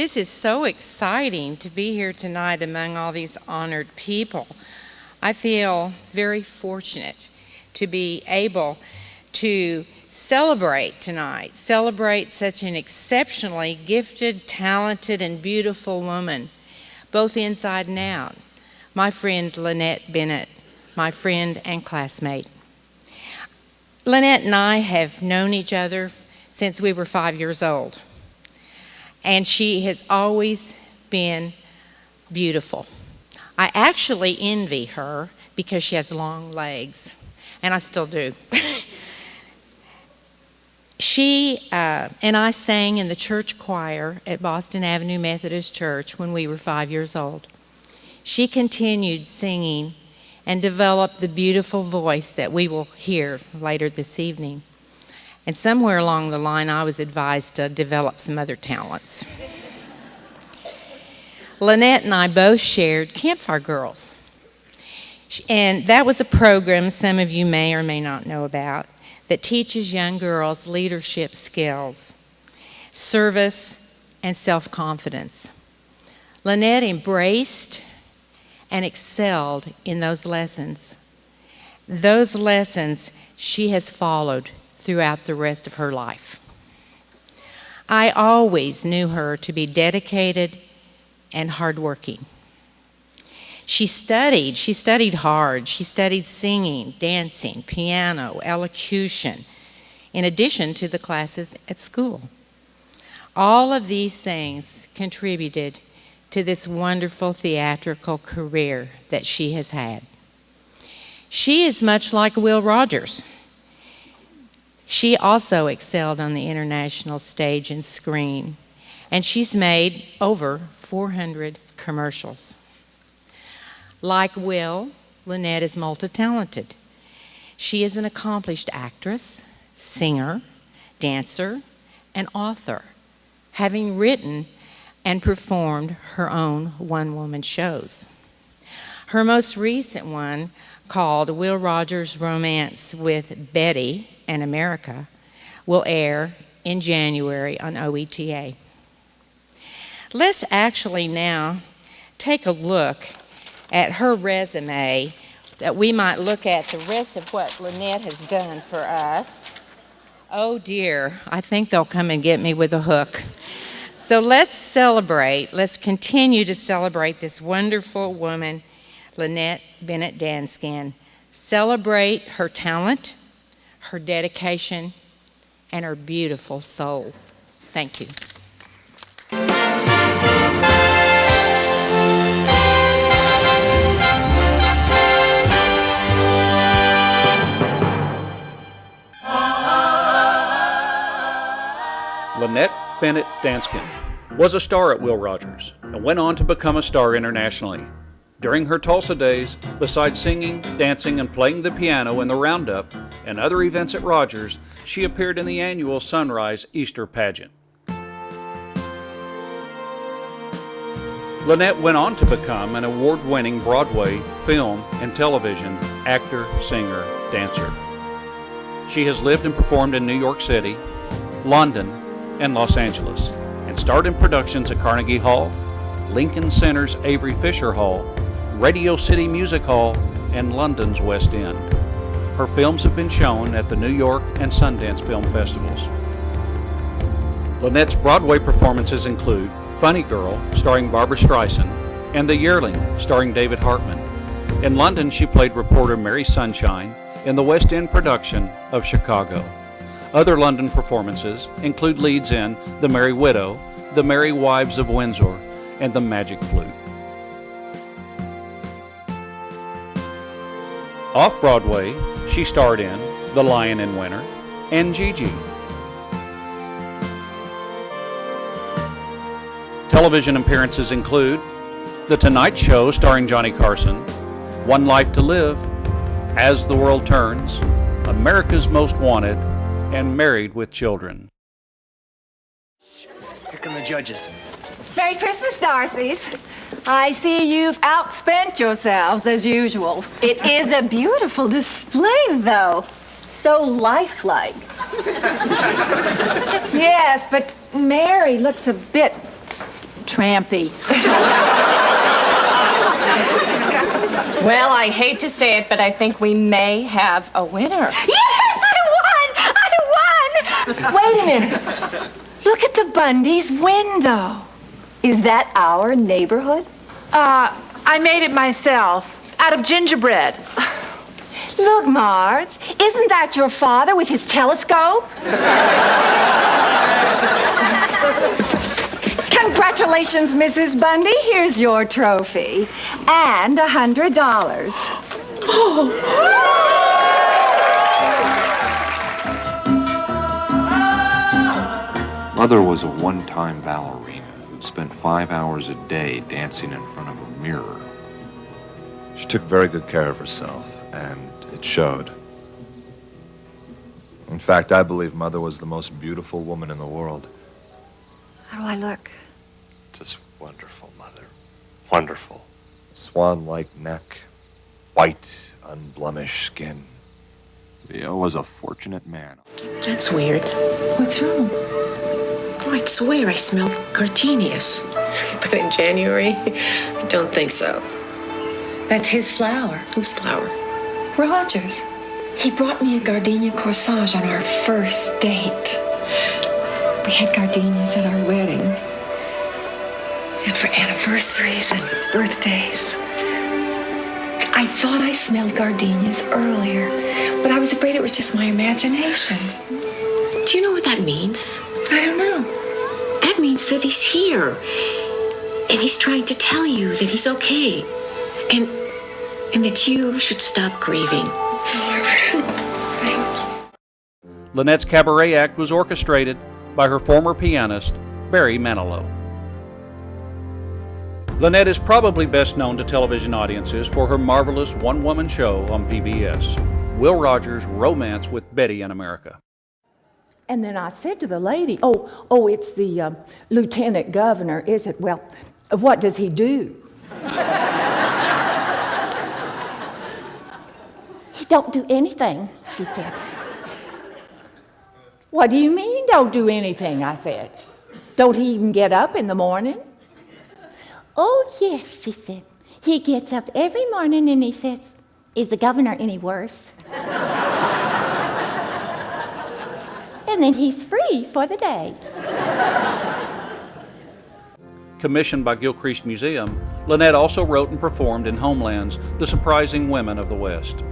This is so exciting to be here tonight among all these honored people. I feel very fortunate to be able to celebrate tonight, celebrate such an exceptionally gifted, talented, and beautiful woman, both inside and out. My friend LYNETTE Bennett, my friend and classmate. LYNETTE and I have known each other since we were 5 years old, and she has always been beautiful. I actually envy her because she has long legs, and I still do. She and I sang in the church choir at Boston Avenue Methodist Church when we were 5 years old. She continued singing and developed the beautiful voice that we will hear later this evening. And somewhere along the line, I was advised to develop some other talents. LYNETTE and I both shared Campfire Girls. And that was a program some of you may or may not know about that teaches young girls leadership skills, service, and self-confidence. LYNETTE embraced and excelled in those lessons. Those lessons she has followed throughout the rest of her life. I always knew her to be dedicated and hardworking. She studied hard. She studied singing, dancing, piano, elocution, in addition to the classes at school. All of these things contributed to this wonderful theatrical career that she has had. She is much like Will Rogers. She also excelled on the international stage and screen, and she's made over 400 commercials. Like Will, LYNETTE is multi-talented. She is an accomplished actress, singer, dancer, and author, having written and performed her one one-woman shows. Her most recent one, called Will Rogers' Romance with Betty and America, will air in January on OETA. Let's actually now take a look at her resume, that we might look at the rest of what LYNETTE has done for us. Oh dear, I think they'll come and get me with a hook. So let's celebrate, let's continue to celebrate this wonderful woman, LYNETTE Bennett Danskin. Celebrate her talent, her dedication, and her beautiful soul. Thank you. LYNETTE Bennett Danskin was a star at Will Rogers and went on to become a star internationally. During her Tulsa days, besides singing, dancing, and playing the piano in the Roundup and other events at Rogers, she appeared in the Annual Sunrise Easter Pageant. LYNETTE went on to become an award-winning Broadway, film, and television actor, singer, dancer. She has lived and performed in New York City, London, and Los Angeles, and starred in productions at Carnegie Hall, Lincoln Center's Avery Fisher Hall, Radio City Music Hall, and London's West End. Her films have been shown at the New York and Sundance film festivals. LYNETTE's Broadway performances include Funny Girl, starring Barbra Streisand, and The Yearling, starring David Hartman. In London, she played reporter Mary Sunshine in the West End production of Chicago. Other London performances include leads in The Merry Widow, The Merry Wives of Windsor, and The Magic Flute. Off-Broadway, she starred in The Lion in Winter and Gigi. Television appearances include The Tonight Show starring Johnny Carson, One Life to Live, As the World Turns, America's Most Wanted, and Married with Children. Here come the judges. Merry Christmas, Darcys. I see you've outspent yourselves as usual. It is a beautiful display, though. So lifelike. Yes, but Mary looks a bit trampy. Well, I hate to say it, but I think we may have a winner. Yes, I won! Wait a minute. Look at the Bundy's window. Is that our neighborhood? I made it myself, out of gingerbread. Look, Marge, isn't that your father with his telescope? Congratulations, Mrs. Bundy. Here's your trophy. And $100. Mother was a one-time ballerina who spent 5 hours a day dancing in front of a mirror. She took very good care of herself, and it showed. In fact, I believe Mother was the most beautiful woman in the world. How do I look? Just wonderful, Mother. Wonderful. Swan-like neck, white, unblemished skin. Theo was a fortunate man. That's weird. What's wrong? Oh, I'd swear I smelled gardenias. But in January, I don't think so. That's his flower. Whose flower? Roger's. He brought me a gardenia corsage on our first date. We had gardenias at our wedding. And for anniversaries and birthdays. I thought I smelled gardenias earlier, but I was afraid it was just my imagination. Do you know what that means? I don't know. That means that he's here. And he's trying to tell you that he's okay. And that you should stop grieving. Lynette's cabaret act was orchestrated by her former pianist, Barry Manilow. Lynette is probably best known to television audiences for her marvelous one-woman show on PBS, Will Rogers' Romance with Betty in America. And then I said to the lady, oh, it's the lieutenant governor, is it? Well, what does he do? He don't do anything, she said. What do you mean, don't do anything? I said. Don't he even get up in the morning? Oh, yes, she said. He gets up every morning and he says, is the governor any worse? And then he's free for the day. Commissioned by Gilchrist Museum, Lynette also wrote and performed in Homeland's The Surprising Women of the West.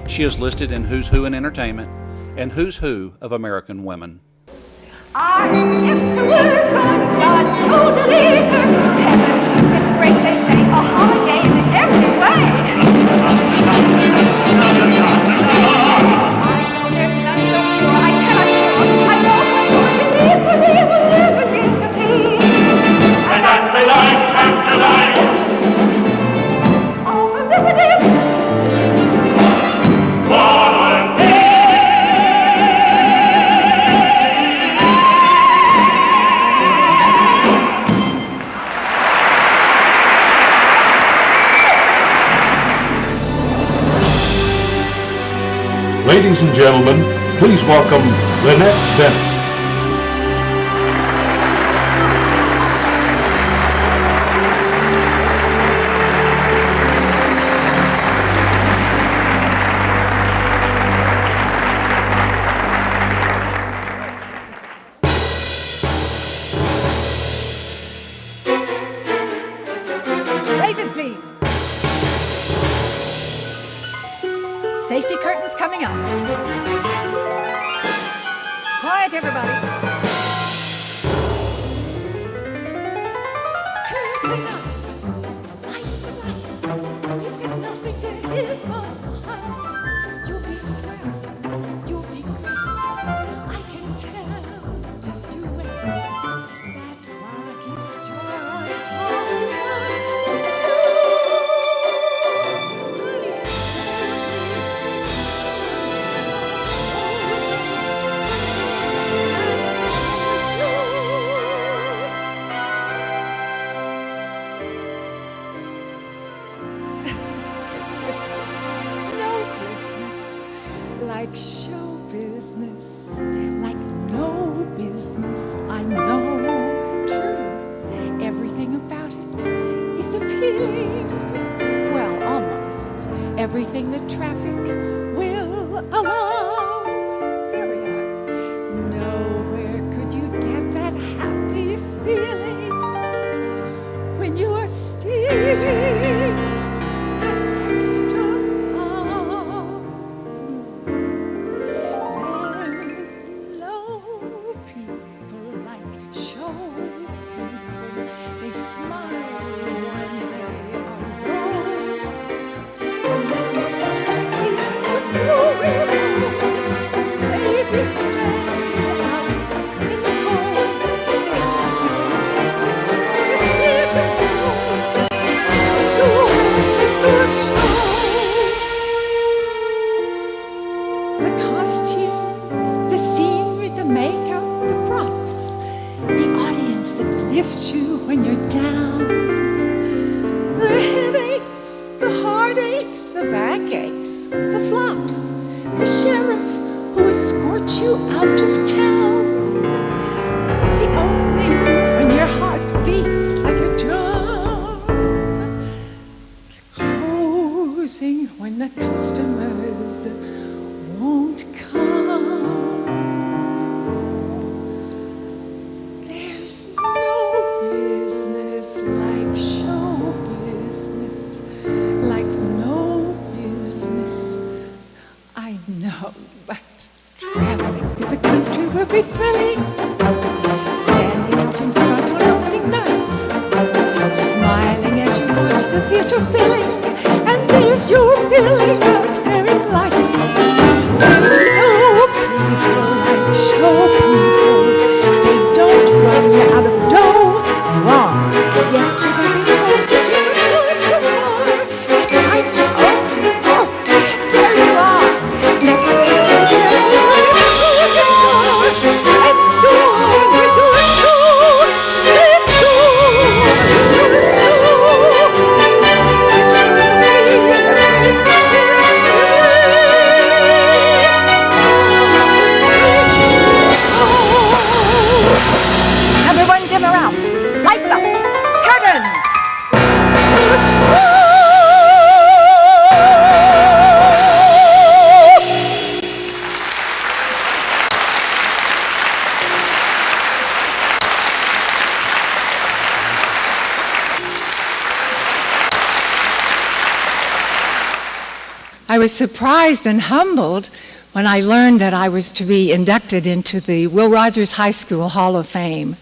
She is listed in Who's Who in Entertainment and Who's Who of American Women. I get to work on God's totally heaven is great, they say, a holiday in every way. I know there's none so pure, I cannot cure. I know for sure that these will never disappear. And as they life after life, all the Methodists, ladies and gentlemen, please welcome Lynette Bennett. places, please. Safety curtains coming up. Quiet, everybody. Curtain up. You've got nothing to hit but us. You'll be swell. You'll be great. I can tell. Just you wait. That rocky start on the feeling, well, almost everything that traffic will allow. Very hard. Nowhere could you get that happy feeling when you are stealing that extra pound. There's no people like show people. They smile when they are wrong. The turkey like a blowing road, maybe stranded out in the cold, still contented for a cigarette road. School for a show. The costumes, the scenery, the makeup, the props, the audience that lifts you when you're down. The headaches, the heartaches, the backaches, the flops, the sheriff who escorts you out of town. The opening when your heart beats like a drum. The closing when the customers won't come. There's no business like show business, like no business. I know, but traveling through the country will be thrilling. Standing out in front on opening night, smiling as you watch the theater filling, and there's your billing out there in lights. There's no people like show people. They don't run you out of dough. Wrong. Yesterday they told you you would go far. That night you open, oh, there you are. Next day you're dressed like a movie star. Let's go on with the show. Let's go on with the show. It's gonna be a great Everyone dimmer out. Lights up. Curtain. I was surprised and humbled when I learned that I was to be inducted into the Will Rogers High School Hall of Fame.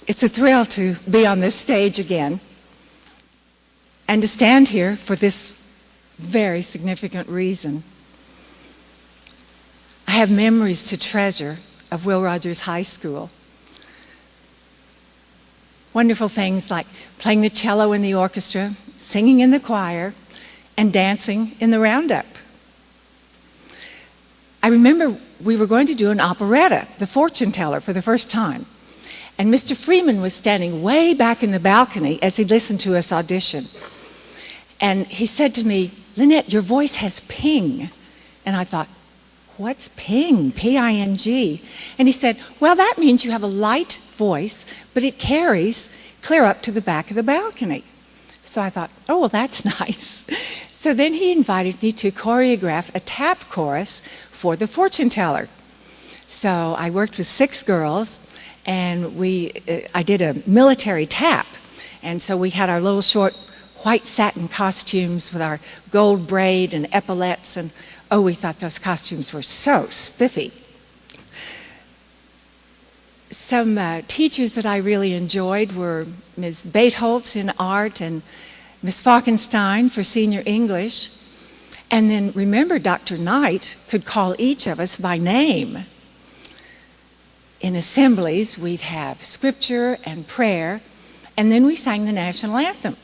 It's a thrill to be on this stage again and to stand here for this very significant reason. I have memories to treasure of Will Rogers High School. Wonderful things like playing the cello in the orchestra, singing in the choir, and dancing in the roundup. I remember we were going to do an operetta, The Fortune Teller, for the first time. And Mr. Freeman was standing way back in the balcony as he listened to us audition. And he said to me, "Lynette, your voice has ping." And I thought, what's ping? P-I-N-G. And he said, well, that means you have a light voice, but it carries clear up to the back of the balcony. So I thought, oh, well, that's nice. So then he invited me to choreograph a tap chorus for The Fortune Teller. So I worked with 6 girls, and I did a military tap. And so we had our little short white satin costumes with our gold braid and epaulettes, and oh, we thought those costumes were so spiffy. Some teachers that I really enjoyed were Ms. Bateholtz in art and Ms. Falkenstein for senior English. And then remember, Dr. Knight could call each of us by name. In assemblies, we'd have scripture and prayer, and then we sang the national anthem.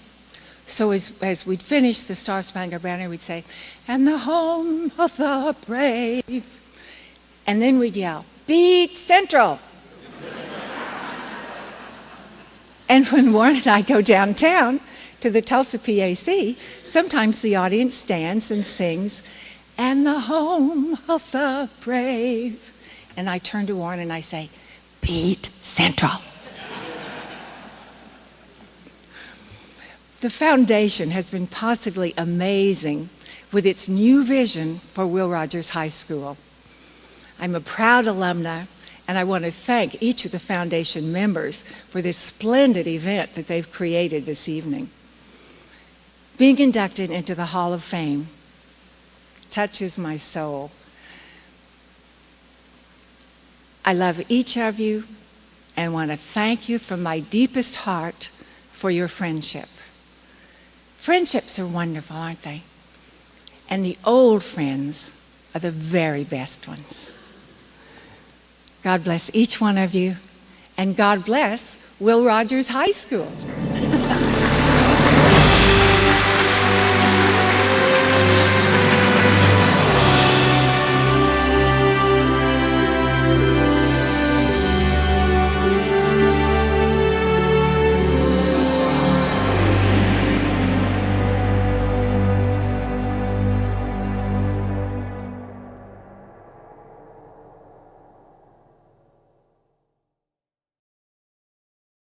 So as we'd finish the Star Spangled Banner, we'd say, "And the home of the brave." And then we'd yell, "Beat Central." And when Warren and I go downtown to the Tulsa PAC, sometimes the audience stands and sings, "And the home of the brave." And I turn to Warren and I say, "Beat Central." The foundation has been positively amazing with its new vision for Will Rogers High School. I'm a proud alumna, and I want to thank each of the foundation members for this splendid event that they've created this evening. Being inducted into the Hall of Fame touches my soul. I love each of you and want to thank you from my deepest heart for your friendship. Friendships are wonderful, aren't they? And the old friends are the very best ones. God bless each one of you, and God bless Will Rogers High School.